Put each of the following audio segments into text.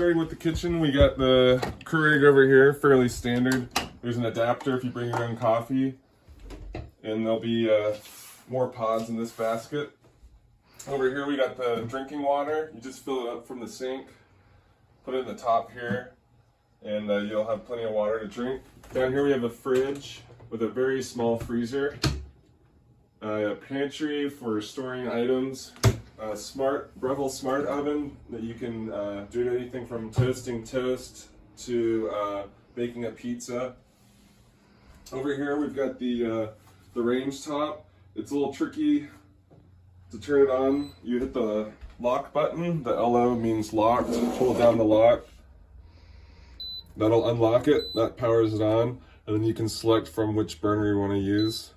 starting with the kitchen, we got the Keurig over here, fairly standard. There's an adapter if you bring your own coffee, and there'll be more pods in this basket. Over here we got the drinking water. You just fill it up from the sink, put it in the top here, and you'll have plenty of water to drink. Down here we have a fridge with a very small freezer, a pantry for storing items, a Breville smart oven that you can do anything from toasting toast to baking a pizza. Over here we've got the range top. It's a little tricky to turn it on. You hit the lock button. The LO means locked. Pull down the lock. That'll unlock it. That powers it on. And then you can select from which burner you want to use.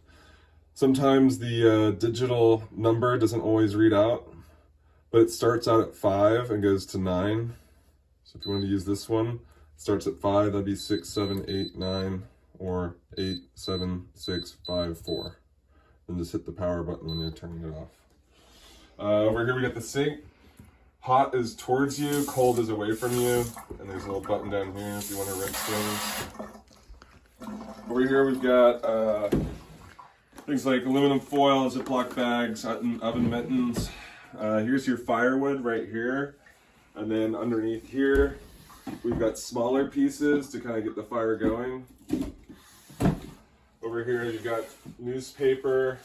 Sometimes the digital number doesn't always read out, but it starts out at 5 and goes to 9. So if you want to use this one, it starts at 5. That'd be 6, 7, 8, 9, or 8, 7, 6, 5, 4. Then just hit the power button when you're turning it off. Over here we got the sink. Hot is towards you, cold is away from you, and there's a little button down here if you want to rinse things. Over here we've got things like aluminum foil, Ziploc bags, oven mittens. Here's your firewood right here, and then underneath here we've got smaller pieces to kind of get the fire going. Over here you've got newspaper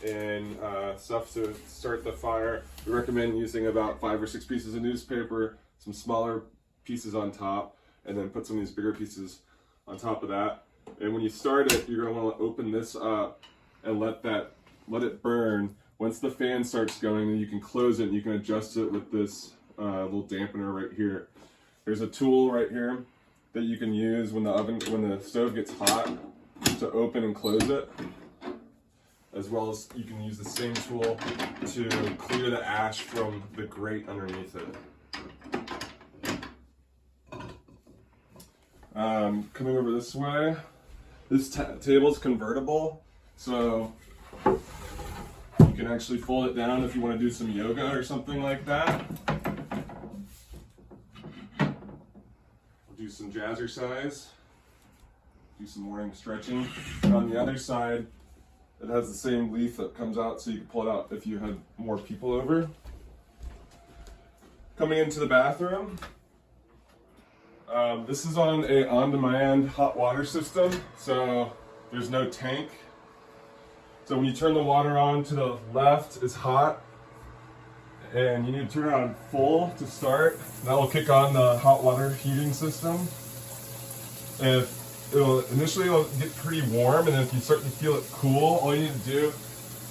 and stuff to start the fire. We recommend using about 5 or 6 pieces of newspaper, some smaller pieces on top, and then put some of these bigger pieces on top of that. And when you start it, you're going to want to open this up and let it burn. Once the fan starts going, then you can close it and you can adjust it with this little dampener right here. There's a tool right here that you can use when the stove gets hot to open and close it, as well as you can use the same tool to clear the ash from the grate underneath it. Coming over this way, this table is convertible, so you can actually fold it down if you want to do some yoga or something like that. Do some jazzercise, do some morning stretching. And on the other side, it has the same leaf that comes out, so you can pull it out if you had more people over. Coming into the bathroom, this is on a on-demand hot water system, so there's no tank. So when you turn the water on, to the left is hot, and you need to turn it on full to start. That will kick on the hot water heating system. And initially it'll get pretty warm, and then if you start to feel it cool, all you need to do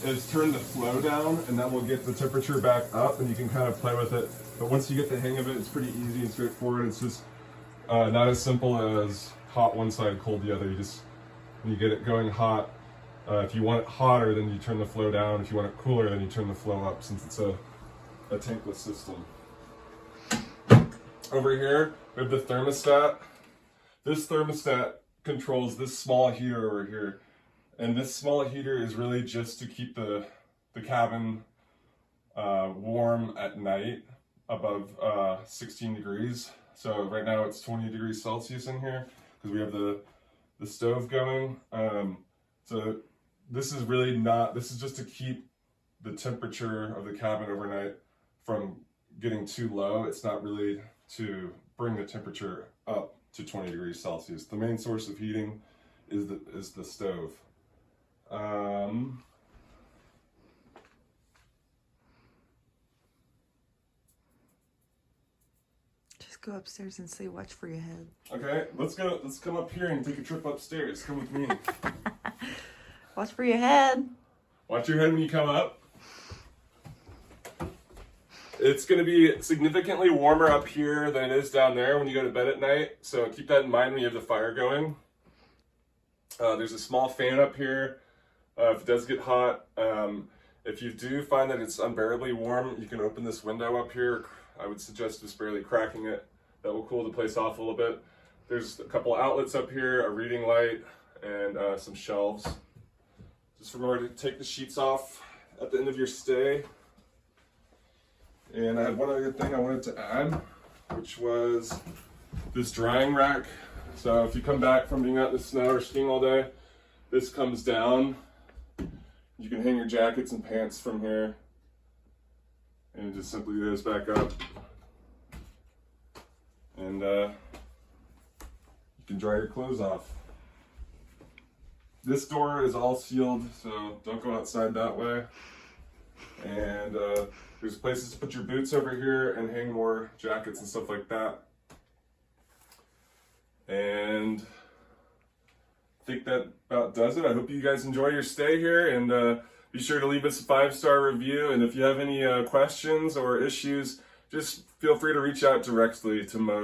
is turn the flow down, and that will get the temperature back up, and you can kind of play with it. But once you get the hang of it, it's pretty easy and straightforward. It's just not as simple as hot one side, cold the other. When you get it going hot, if you want it hotter, then you turn the flow down. If you want it cooler, then you turn the flow up, since it's a tankless system. Over here, we have the thermostat. This thermostat controls this small heater over here. And this small heater is really just to keep the cabin warm at night above 16 degrees. So right now it's 20 degrees Celsius in here because we have the stove going. So this is really this is just to keep the temperature of the cabin overnight from getting too low. It's not really to bring the temperature up to 20 degrees Celsius. The main source of heating is the stove. Just go upstairs and say, watch for your head. Okay, let's come up here and take a trip upstairs. Come with me. Watch for your head. Watch your head when you come up. It's going to be significantly warmer up here than it is down there when you go to bed at night. So keep that in mind when you have the fire going. There's a small fan up here. If it does get hot, if you do find that it's unbearably warm, you can open this window up here. I would suggest just barely cracking it. That will cool the place off a little bit. There's a couple outlets up here, a reading light, and some shelves. Just remember to take the sheets off at the end of your stay. And I had one other thing I wanted to add. which was this drying rack. So if you come back from being out in the snow or skiing all day, this comes down. You can hang your jackets and pants from here, and it just simply goes back up. And you can dry your clothes off. This door is all sealed, so don't go outside that way. And there's places to put your boots over here and hang more jackets and stuff like that. And I think that about does it. I hope you guys enjoy your stay here, and be sure to leave us a 5-star review. And if you have any questions or issues, just feel free to reach out directly to Mode.